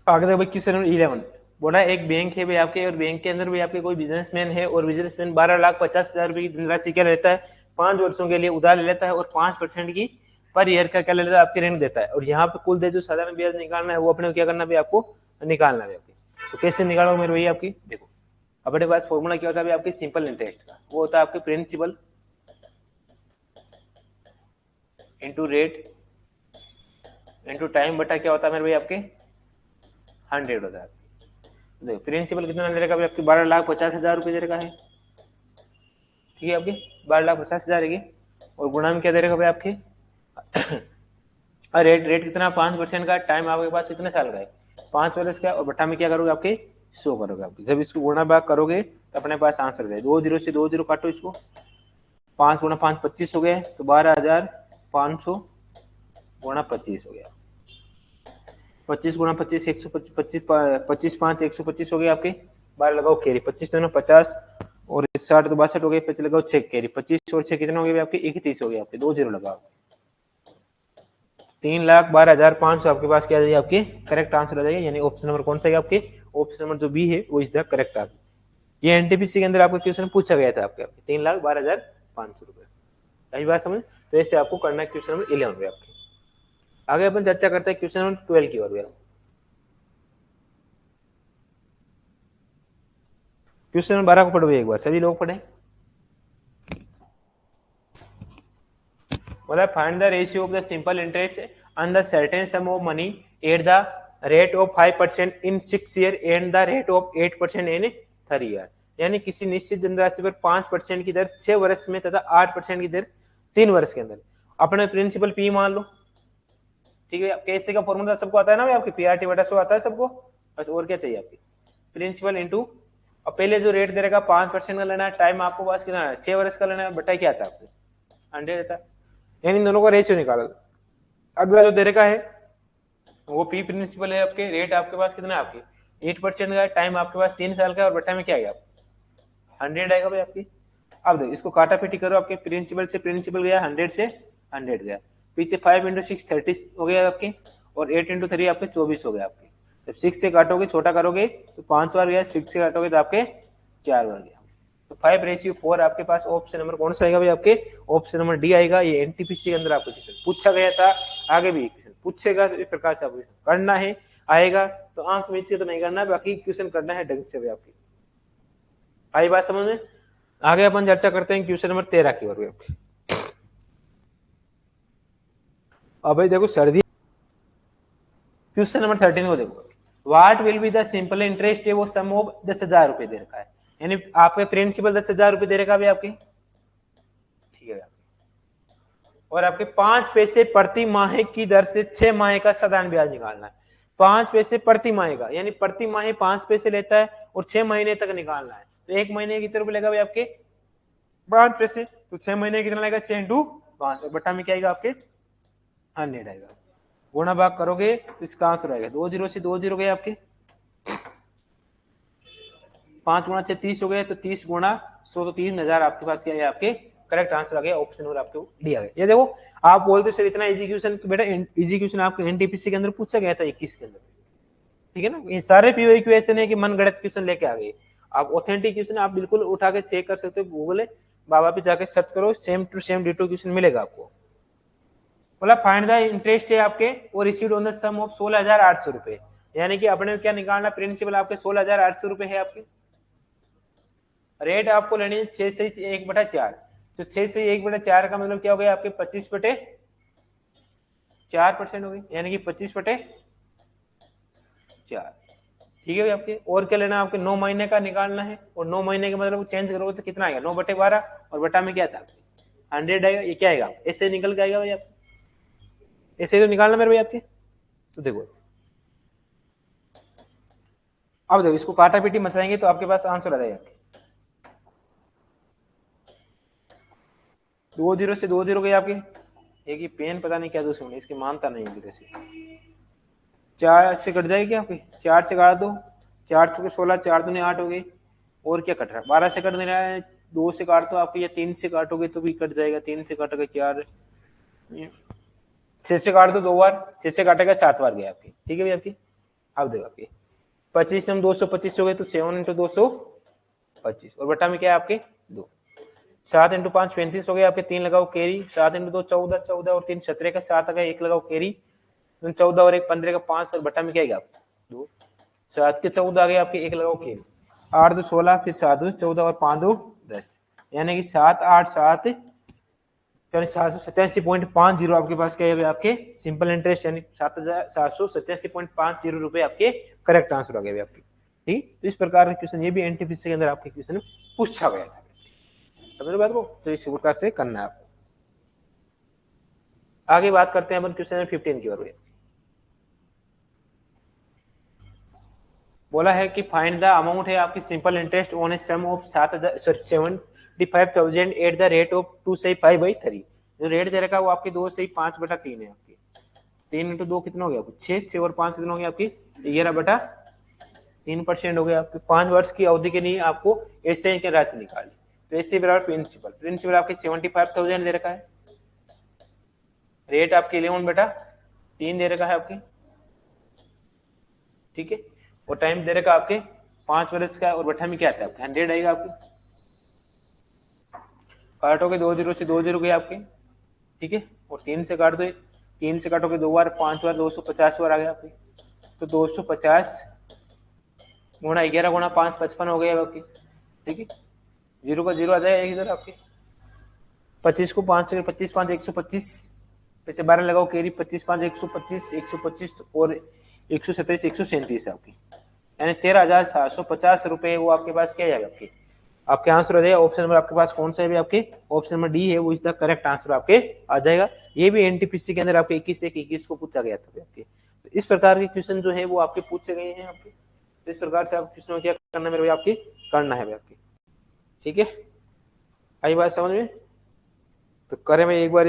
आगे देखो भाई क्वेश्चन नंबर 11 बोला एक बैंक है भाई आपके और बैंक के अंदर भी आपके कोई बिजनेसमैन है और बिजनेसमैन 12,50,000 रुपए की राशि क्या लेता है 5 वर्षों के लिए उधार ले लेता है और 5% की पर ईयर का क्या ले लेता है आपके ऋण देता है और यहाँ पे कुल दे जो साधारण ब्याज निकालना है वो अपने क्या करना है आपको निकालना है। तो कैसे निकालो मेरे भैया आपकी देखो अपने पास फॉर्मूला क्या होता है आपकी सिंपल इंटरेस्ट का वो होता है आपके principal into rate into time बटा क्या होता है मेरे भैया आपके 100 होता है। देखो प्रिंसिपल कितना दे रखा है आपकी 12,50,000 रुपये दे रखा है ठीक है आपके 12,50,000 है और गुणा में क्या दे रखा है आपके रेट रेट कितना 5% का टाइम आपके पास कितने साल का है 5 वर्ष का और बट्टा में क्या करोगे आपके 100 करोगे आपके जब इसको गुणा भाग करोगे तो अपने पास आंसर जाए 2 0 से 2 0 काटो इसको 5 गुणा 5 25 हो गया तो 12,500 गुणा 25 हो गया 25 गुणा 25 125 25 5 125 हो गया आपके 12 लगाओ कैरी 25 दोनों 50 और 60 तो 62 हो गए 25 लगाओ 6 कैरी 25 और 6 कितने हो गए आपके 31 हो गए आपके 2 0 लगाओ 3,12,500 आपके पास क्या आ जाएगी आपके करेक्ट आंसर आ जाएगा यानी ऑप्शन नंबर कौन सा है आपके ऑप्शन नंबर जो बी है वो इज द करेक्ट आंसर। ये एनटीपीसी के अंदर आपका क्वेश्चन पूछा गया था आपके 3,12,500 रुपए यही बात समझ। तो ऐसे आपको करना है क्वेश्चन नंबर 11 पे आपके। आगे अपन चर्चा करते हैं क्वेश्चन नंबर 12 की ओर। क्वेश्चन नंबर 12 को पढ़ो एक बार सभी लोग पढ़े। बोला find the ratio of the simple interest on the certain some of money at the rate of 5% in 6 year and the rate of 8% in 3 year. यानी किसी निश्चित धनराशि पर 5% की दर 6 वर्ष में तथा 8% की दर 3 वर्ष के अंदर अपने प्रिंसिपल पी मान लो ठीक है। कैसे का फॉर्मूला सबको आता है ना आपकी पीआरटी बटा 100 आता है सबको बस और क्या चाहिए आपकी प्रिंसिपल इंटू और पहले जो रेट दे रहेगा 5% का लेना है टाइम आपको पास कितना है 6 वर्ष का लेना है बटा क्या आता है आपको 100 रहता है यानी इन दोनों का रेशियो निकालो। अगला जो दे रखा है वो पी प्रिंसिपल है आपके रेट आपके पास कितना है आपके 8% का टाइम आपके पास 3 साल का है और बटा में क्या आएगा 100 आएगा भाई आपकी। अब देखो इसको काटा पीटी करो आपके प्रिंसिपल से प्रिंसिपल गया 100 से 100 गया पीछे 5 × 6 30 हो गया आपके और 8 × 3 आपके 24 हो गया आपके। जब 6 से काटोगे छोटा करोगे तो 5 बार गया 6 से काटोगे तो आपके 4 बार गया तो 5:4 आपके पास ऑप्शन नंबर कौन सा आएगा भाई आपके ऑप्शन नंबर डी आएगा। ये एनटीपीसी के अंदर आपको क्वेश्चन पूछा गया था आगे भी क्वेश्चन पूछेगा तो इस प्रकार से आपको करना है आएगा तो आंख मीच के तो नहीं करना बाकी क्वेश्चन करना है ढंग से भाई आपकी। आई बात समझ में। आगे अपन चर्चा करते हैं क्वेश्चन नंबर 13 की ओर आपकी। अब भाई देखो सर्दी क्वेश्चन नंबर 13 को देखो what will be the simple interest है वो सम ऑफ 10,000 रुपए दे रखा है यानी आपके प्रिंसिपल 10,000 रुपए दे रखा है आपके ठीक है और आपके 5 पैसे प्रति माह की दर से 6 माह का साधारण ब्याज निकालना है 5 पैसे प्रति माह का यानी प्रति माह 5 पैसे लेता है और 6 महीने तक निकालना है तो एक महीने की तरफ लेगा भाई आपके 5 पैसे तो 6 महीने कितना लगेगा 6 × 5 और बटा में क्या आएगा आपके 100 आएगा गुणा भाग करोगे तो इसका आंसर आएगा 2 0 से 2 0 गए आपके 5 गुणा 6 30 हो गए तो 30 गुणा 100 तो 3,000 आपके पास क्या है आपके करेक्ट आंसर आ गया ऑप्शन नंबर आपको दिया गया। ये देखो आप बोलते सर इतना इजी क्वेश्चन बेटा इजी क्वेश्चन आपको एनटीपीसी के अंदर पूछा गया था 21 के अंदर ठीक है ना। ये सारे पीओ क्वेश्चन है कि मन गढ़ंत क्वेश्चन लेके आ गए आप ऑथेंटिक क्वेश्चन आप बिल्कुल उठा के चेक कर सकते हो गूगल बाबा पे जाके सर्च करो same to same ditto question मिलेगा आपको। बोला फाइंड द इंटरेस्ट है आपके और received on the sum of 16,800 रुपए यानी कि अपने क्या निकालना प्रिंसिपल आपके 16,800 रुपए है आपके रेट आपको लेनी है 6 से 1/4 तो 6 से 1/4 का मतलब क्या हो गया आपके 25/4% हो गई यानी कि 25/4 ठीक है भाई आपके। और क्या लेना आपके 9 महीने का निकालना है और 9 महीने के मतलब चेंज करोगे तो कितना आएगा 9/12 और बटा में क्या था 100 आएगा। ये क्या आएगा ऐसे निकल के आएगा भाई आप ऐसे तो निकालना मेरे भाई आपके। तो देखो अब देखो इसको काटा पीटी मचाएंगे तो आपके पास आंसर आ जाएगा 2 0 से 2 0 गए आपके एक ही पेन पता नहीं क्या दुश्मन इसकी मानता नहीं है से 4 से कट जाएगी क्या आपकी 4 से काट दो 4 से 16 4 दूनी 8 हो गई और क्या कट रहा है 12 से कट देना है 2 से काट दो आपको या 3 से काटोगे तो भी कट जाएगा 3 से काटोगे 4 6 से काट दो 2 बार 6 से काटेगा 7 बार गया आपकी ठीक है भाई आपकी अब देखो आपके 25 में 225 हो गए तो 7 इंटू 225 और बटा में क्या है आपके 2। 7 इंटू 5 35 हो गए आपके, 3 लगाओ कैरी, 7 इंटू 2 14, 14 और 3 17 का 7 आ गया, 1 लगाओ कैरी, 14 और 1 15 का 5 और बटा में क्या आएगा 2। 7 के 14 आ गए आपके, 1 लगाओ कैरी, 8 2 16, फिर 7 2 14 और 5 2 10, यानी कि 787 यानी 787.50 आपके पास क्या है आपके सिंपल इंटरेस्ट, यानी 7,787.50 रुपए आपके करेक्ट आंसर आ गए आपके। ठीक, तो इस प्रकार के क्वेश्चन ये भी एनटीपीसी के अंदर आपके क्वेश्चन पूछा गया था। समझ रहे बात को, तो इस प्रकार से करना है आपको। आगे बात करते हैं अपन क्वेश्चन नंबर 15 की ओर। बोला है कि फाइंड द अमाउंट है आपकी simple interest on a sum of 75,000 at the rate of 2/5/3। जो रेट दे रखा है वो आपके 2/5/3 है आपकी। 3 इंटू 2 कितना हो गया, 6, 6 और 5 कितना हो गया आपकी 11/3% हो गया आपके। 5 वर्ष की अवधि के लिए आपको ऐसे की राशि निकाली, तो ऐसे बराबर प्रिंसिपल, प्रिंसिपल आपके 75,000 दे रखा है, रेट आपकी 11/3 दे रखा है आपकी, ठीक है, और टाइम दे रखा आपके 5 वर्ष का, और बटा में क्या आता है आपके 100 आएगा आपके। काटोगे 2 0 से 2 0 गए आपके, ठीक है, और 3 से काट दो, 3 से काटोगे 2 बार 5 बार 250 बार आ गया आपके, तो 250 गुणा 11 गुणा 5 55 हो गया आपके, ठीक है, 0 का 0 आ जाएगा इधर आपके। 25 को 5 से 25 5 125, पैसे 12 लगाओ कैरी, 25 5 125 125 और 127 137 आपकी, यानी 13,750 रुपए वो आपके पास क्या है आपके, आपके आंसर आ जाएगा। ऑप्शन नंबर आपके पास कौन सा है आपके, ऑप्शन नंबर डी है, वो इसका करेक्ट आंसर आपके आ जाएगा। ये भी एनटीपीसी के अंदर आपके 21 को पूछा गया था आपके। तो इस प्रकार के क्वेश्चन जो है वो आपके पूछे गए हैं आपके, इस प्रकार से आप क्वेश्चन क्या करना मेरे आपके करना है आपके, ठीक है, आई बात समझ में। तो करें मैं एक बार